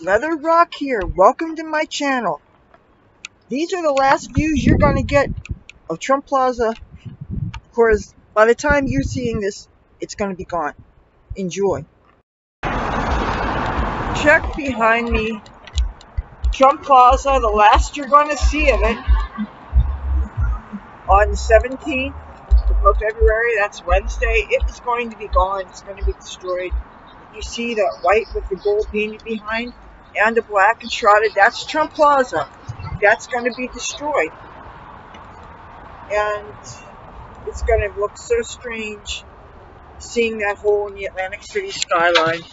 Leathur Rokk here. Welcome to my channel. These are the last views you're going to get of Trump Plaza. Of course, by the time you're seeing this, it's going to be gone. Enjoy. Check behind me. Trump Plaza, the last you're going to see of it on the 17th of February. That's Wednesday. It is going to be gone. It's going to be destroyed. You see that white with the gold painted behind and the black and shrouded. That's Trump Plaza. That's going to be destroyed. And it's going to look so strange seeing that hole in the Atlantic City skyline.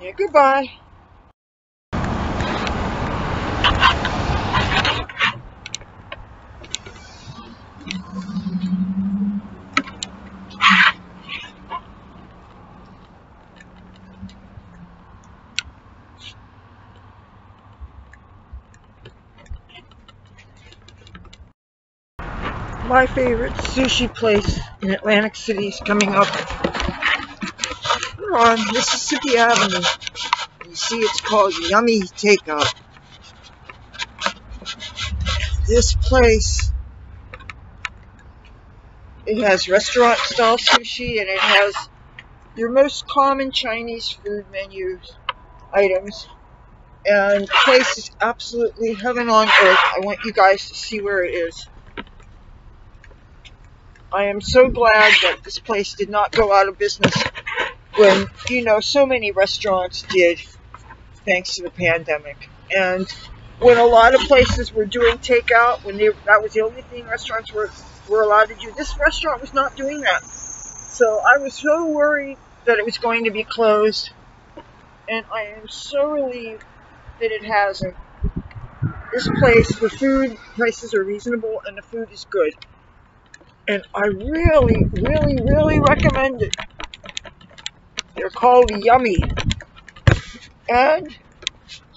Yeah, goodbye. My favorite sushi place in Atlantic City is coming up. We're on Mississippi Avenue. You see it's called Yummy Takeout. This place, it has restaurant style sushi and it has your most common Chinese food items. And the place is absolutely heaven on earth. I want you guys to see where it is. I am so glad that this place did not go out of business when, so many restaurants did, thanks to the pandemic. And when a lot of places were doing takeout, that was the only thing restaurants were allowed to do, this restaurant was not doing that. So I was so worried that it was going to be closed, and I am so relieved that it hasn't. This place, the food prices are reasonable and the food is good. And I really, really, really recommend it. They're called Yummy. And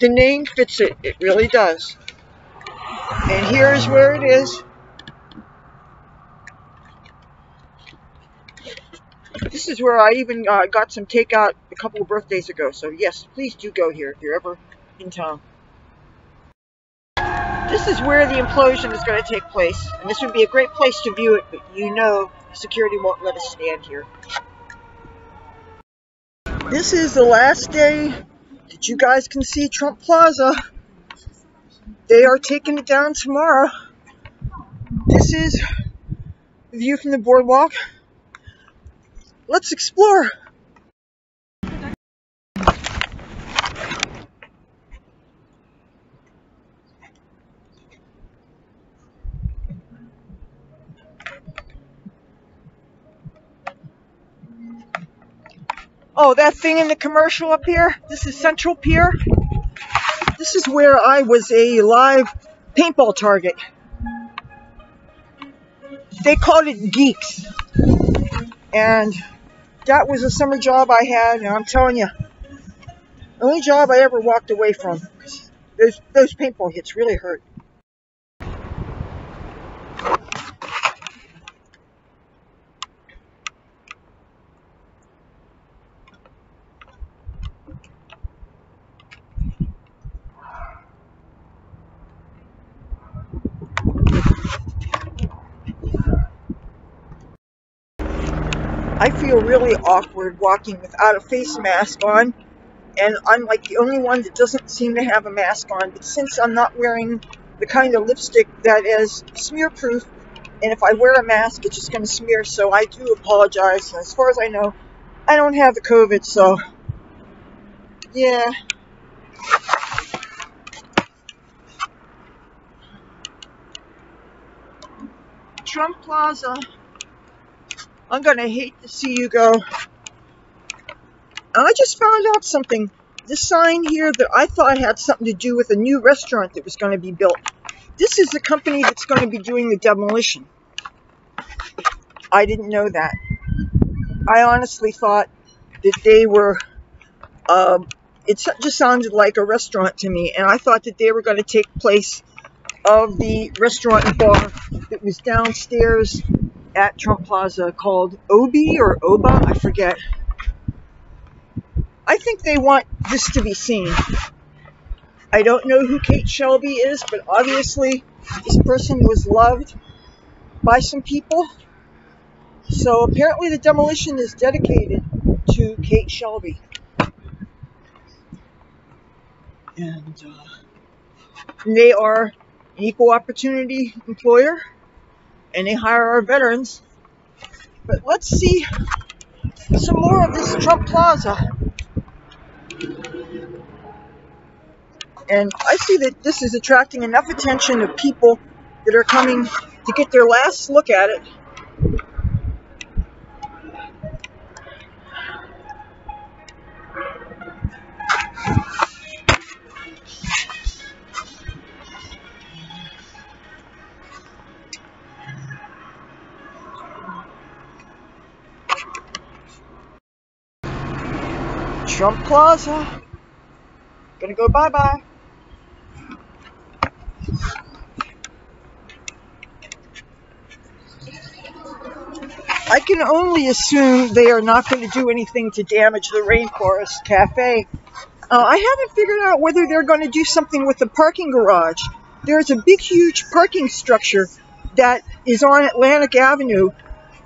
the name fits it. It really does. And here's where it is. This is where I even got some takeout a couple of birthdays ago. So yes, please do go here if you're ever in town. This is where the implosion is going to take place, and this would be a great place to view it, but security won't let us stand here. This is the last day that you guys can see Trump Plaza. They are taking it down tomorrow. This is the view from the boardwalk. Let's explore. Oh, that thing in the commercial up here, this is Central Pier. This is where I was a live paintball target. They called it Geeks. And that was a summer job I had, and I'm telling you, the only job I ever walked away from. Those paintball hits really hurt. I feel really awkward walking without a face mask on, and I'm like the only one that doesn't seem to have a mask on, but since I'm not wearing the kind of lipstick that is smear proof, and if I wear a mask it's just going to smear, so I do apologize. As far as I know, I don't have the COVID, so yeah. Trump Plaza. I'm going to hate to see you go. And I just found out something. This sign here that I thought had something to do with a new restaurant that was going to be built. This is the company that's going to be doing the demolition. I didn't know that. I honestly thought that they were, it just sounded like a restaurant to me. And I thought that they were going to take place of the restaurant and bar that was downstairs at Trump Plaza called Obi or Oba, I forget. I think they want this to be seen. I don't know who Kate Shelby is, but obviously this person was loved by some people. So apparently the demolition is dedicated to Kate Shelby. And they are an equal opportunity employer, and they hire our veterans. But let's see some more of this Trump Plaza. And I see that this is attracting enough attention of people that are coming to get their last look at it. Trump Plaza. Gonna go bye-bye. I can only assume they are not going to do anything to damage the Rainforest Cafe. I haven't figured out whether they're going to do something with the parking garage. There's a big, huge parking structure that is on Atlantic Avenue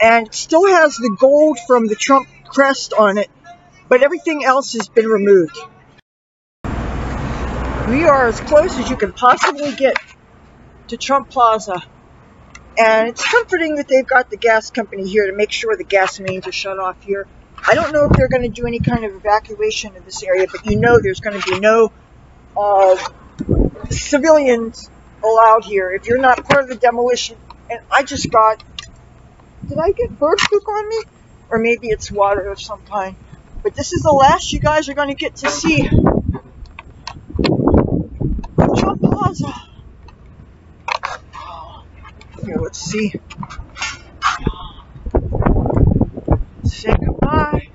and still has the gold from the Trump crest on it, but everything else has been removed. We are as close as you can possibly get to Trump Plaza. And it's comforting that they've got the gas company here to make sure the gas mains are shut off here. I don't know if they're going to do any kind of evacuation of this area, but you know there's going to be no civilians allowed here if you're not part of the demolition. And I just got, did I get bird poop on me? Or maybe it's water of some kind. But this is the last you guys are going to get to see of Trump Plaza. Here, let's see. Say goodbye.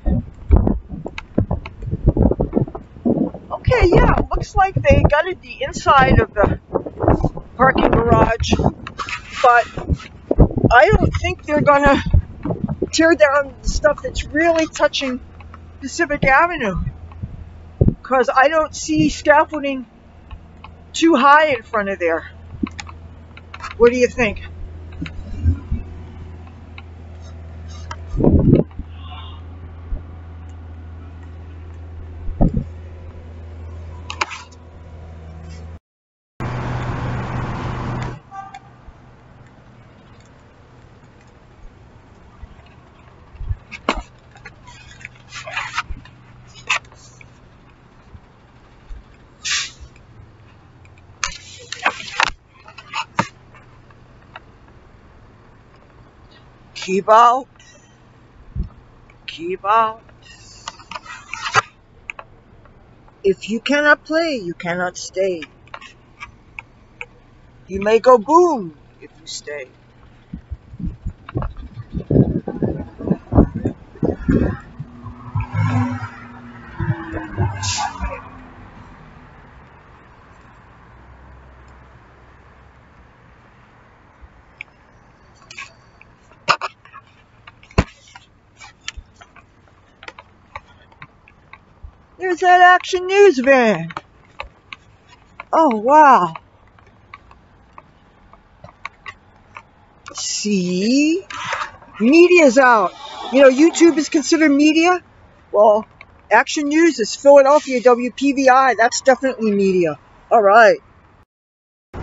Okay, yeah, looks like they gutted the inside of the parking garage, but I don't think they're gonna tear down the stuff that's really touching Pacific Avenue, because I don't see scaffolding too high in front of there. What do you think? Keep out. Keep out. If you cannot play, you cannot stay. You may go boom if you stay. There's that Action News van. Oh, wow. See? Media's out. You know, YouTube is considered media. Well, Action News is Philadelphia WPVI. That's definitely media. All right.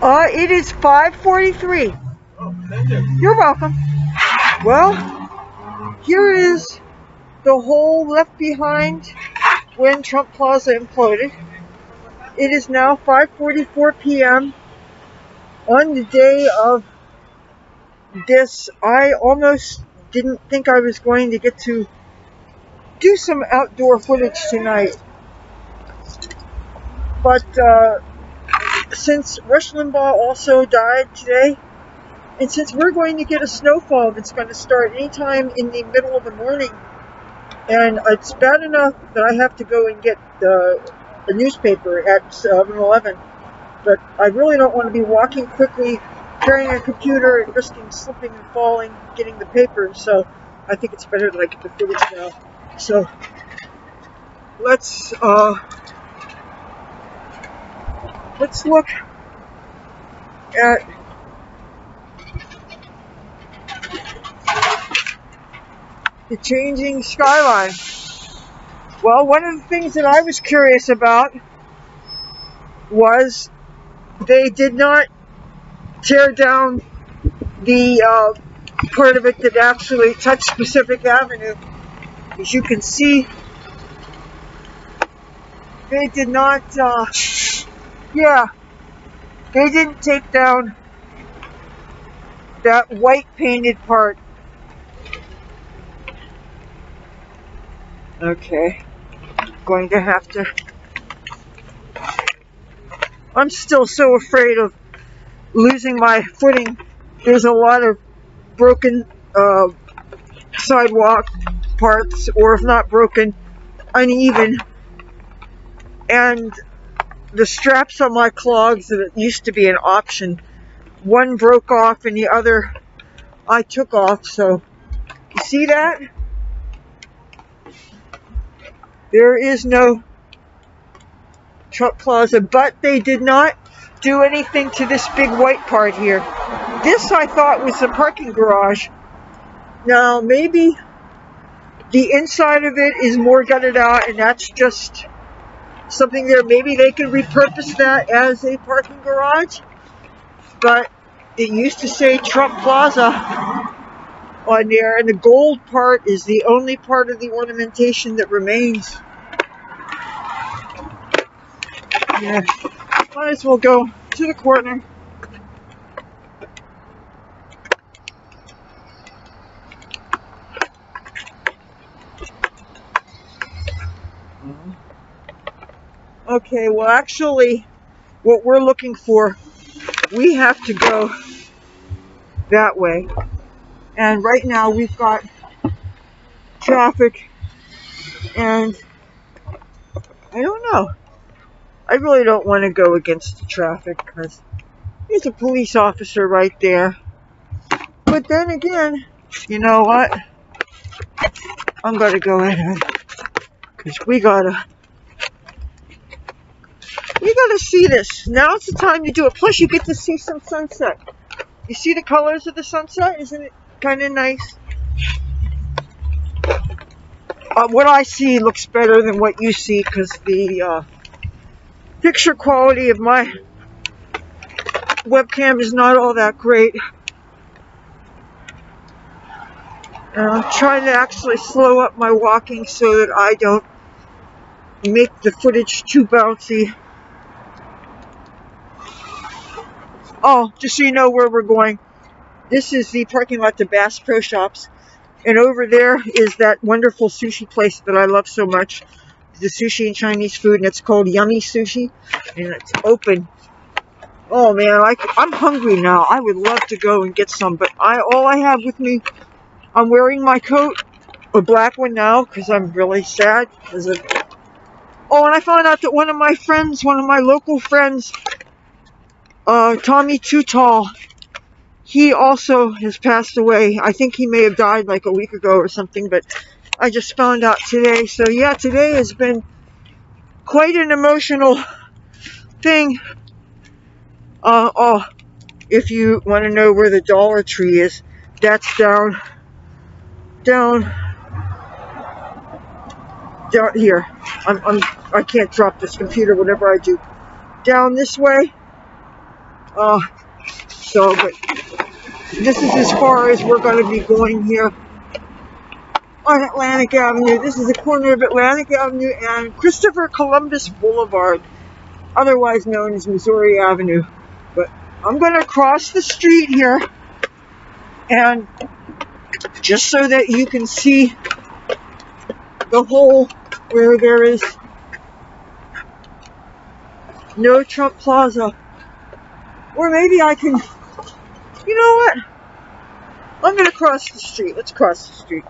It is 5:43. Oh, thank you. You're welcome. Well, here is the hole left behind when Trump Plaza imploded. It is now 5:44 p.m. on the day of this. I almost didn't think I was going to get to do some outdoor footage tonight. But since Rush Limbaugh also died today, and since we're going to get a snowfall that's going to start anytime in the middle of the morning, and it's bad enough that I have to go and get a newspaper at 7-Eleven, but I really don't want to be walking quickly, carrying a computer, and risking slipping and falling, getting the paper, so I think it's better that I get the footage now. So, let's look at the changing skyline. Well, one of the things that I was curious about was they did not tear down the part of it that actually touched Pacific Avenue. As you can see, they did not, yeah, they didn't take down that white painted part. Okay, going to have to, I'm still so afraid of losing my footing. There's a lot of broken sidewalk parts, or if not broken, uneven, and the straps on my clogs that used to be an option, one broke off and the other I took off. So you see that? There is no Trump Plaza, but they did not do anything to this big white part here. This I thought was the parking garage. Now maybe the inside of it is more gutted out and that's just something there. Maybe they can repurpose that as a parking garage, but it used to say Trump Plaza on there, and the gold part is the only part of the ornamentation that remains. Yeah, might as well go to the corner. Okay, well actually, what we're looking for, we have to go that way. And right now we've got traffic, and I don't know. I really don't want to go against the traffic because there's a police officer right there. But then again, you know what? I'm going to go ahead because we gotta see this. Now's the time to do it. Plus you get to see some sunset. You see the colors of the sunset? Isn't it kind of nice? What I see looks better than what you see because the picture quality of my webcam is not all that great. And I'm trying to actually slow up my walking so that I don't make the footage too bouncy. Oh, just so you know where we're going, this is the parking lot to Bass Pro Shops. And over there is that wonderful sushi place that I love so much. The sushi and Chinese food, and it's called Yummy Sushi. And it's open. Oh man, I'm hungry now. I would love to go and get some, but all I have with me, I'm wearing my coat, a black one now, because I'm really sad. Oh, and I found out that one of my local friends, Tommy Too Tall, he also has passed away. I think he may have died like a week ago or something, but I just found out today. So yeah, today has been quite an emotional thing. Oh, if you want to know where the Dollar Tree is, that's down here. I can't drop this computer whenever I do. Down this way. But this is as far as we're going to be going here on Atlantic Avenue. This is the corner of Atlantic Avenue and Christopher Columbus Boulevard, otherwise known as Missouri Avenue. But I'm going to cross the street here, and just so that you can see the hole where there is no Trump Plaza. Or maybe I can, you know what? I'm going to cross the street. Let's cross the street.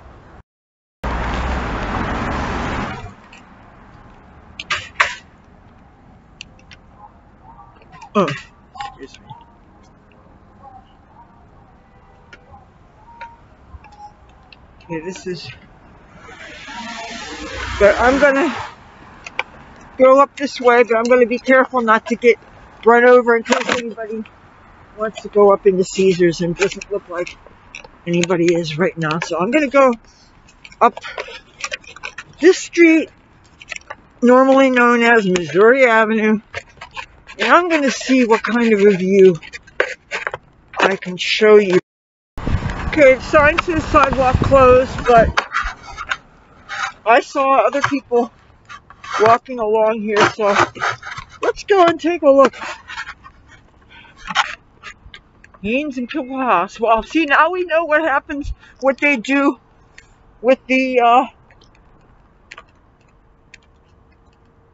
Oh, excuse me. Okay, this is, but I'm going to go up this way, but I'm going to be careful not to get run over in case anybody wants to go up into Caesars, and it doesn't look like anybody is right now. So I'm going to go up this street, normally known as Missouri Avenue, and I'm going to see what kind of a view I can show you. Okay, the sign says sidewalk closed, but I saw other people walking along here, so let's go and take a look. Haynes and Kilhouse. Well, see, now we know what happens, what they do with the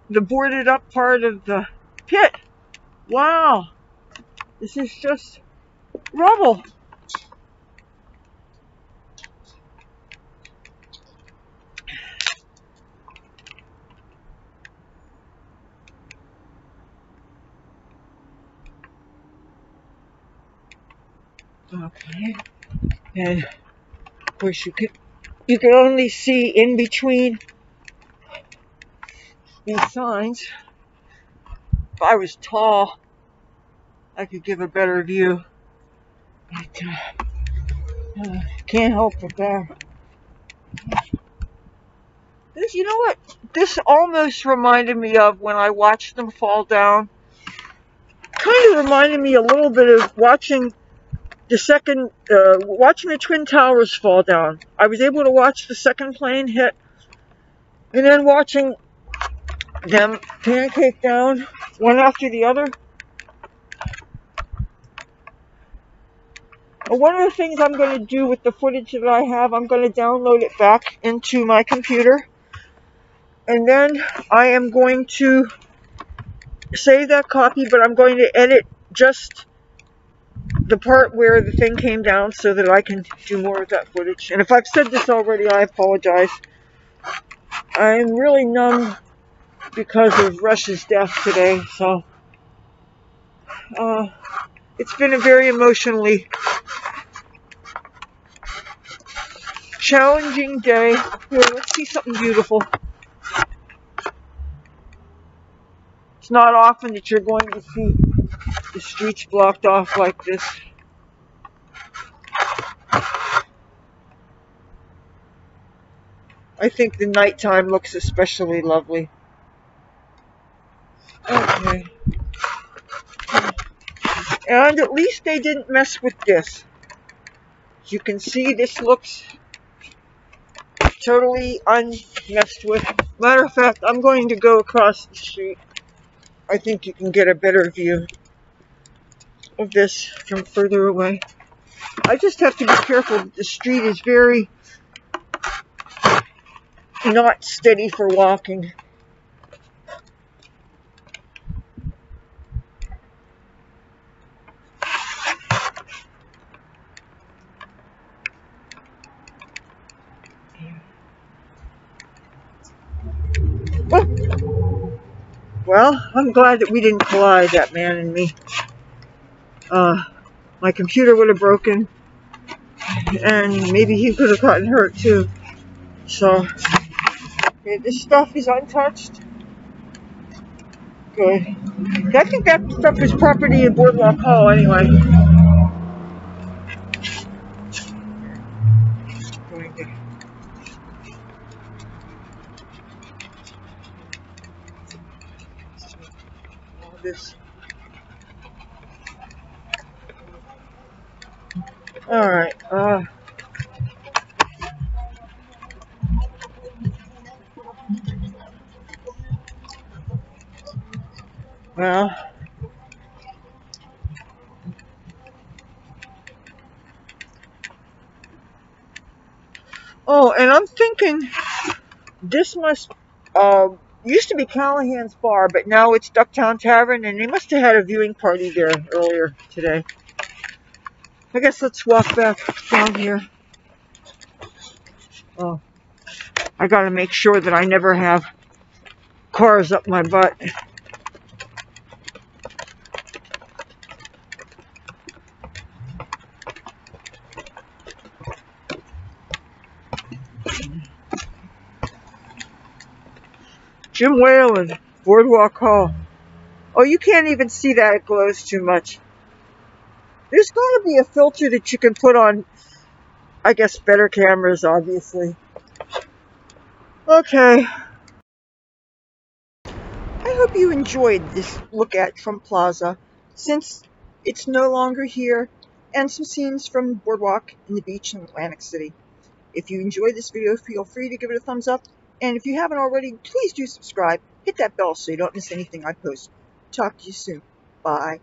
boarded up part of the pit. Wow, this is just rubble. Okay, and of course you can only see in between these signs. If I was tall, I could give a better view. But can't help it there. This, you know what? This almost reminded me of when I watched them fall down. Kind of reminded me a little bit of watching the Twin Towers fall down. I was able to watch the second plane hit, and then watching them pancake down one after the other. One of the things I'm going to do with the footage that I have, I'm going to download it back into my computer, and then I am going to save that copy, but I'm going to edit just the part where the thing came down so that I can do more of that footage. And if I've said this already, I apologize. I'm really numb because of Rush's death today, so it's been a very emotionally challenging day. Here, let's see something beautiful. It's not often that you're going to see the streets blocked off like this. I think the nighttime looks especially lovely. Okay. And at least they didn't mess with this. As you can see, this looks totally unmessed with. Matter of fact, I'm going to go across the street. I think you can get a better view of this from further away. I just have to be careful that the street is very not steady for walking. Oh. Well, I'm glad that we didn't collide, that man and me. My computer would have broken, and maybe he could have gotten hurt too. So, okay, this stuff is untouched. Good. I think that stuff is property in Boardwalk Hall anyway. Going to all this. All right. Well. Oh, and I'm thinking this must used to be Callahan's Bar, but now it's Ducktown Tavern, and they must have had a viewing party there earlier today. I guess let's walk back down here. Oh, I gotta make sure that I never have cars up my butt. Jim Whalen. Boardwalk Hall. Oh, you can't even see that. It glows too much. There's got to be a filter that you can put on, I guess, better cameras, obviously. Okay. I hope you enjoyed this look at Trump Plaza, since it's no longer here, and some scenes from the boardwalk and the beach in Atlantic City. If you enjoyed this video, feel free to give it a thumbs up, and if you haven't already, please do subscribe. Hit that bell so you don't miss anything I post. Talk to you soon. Bye.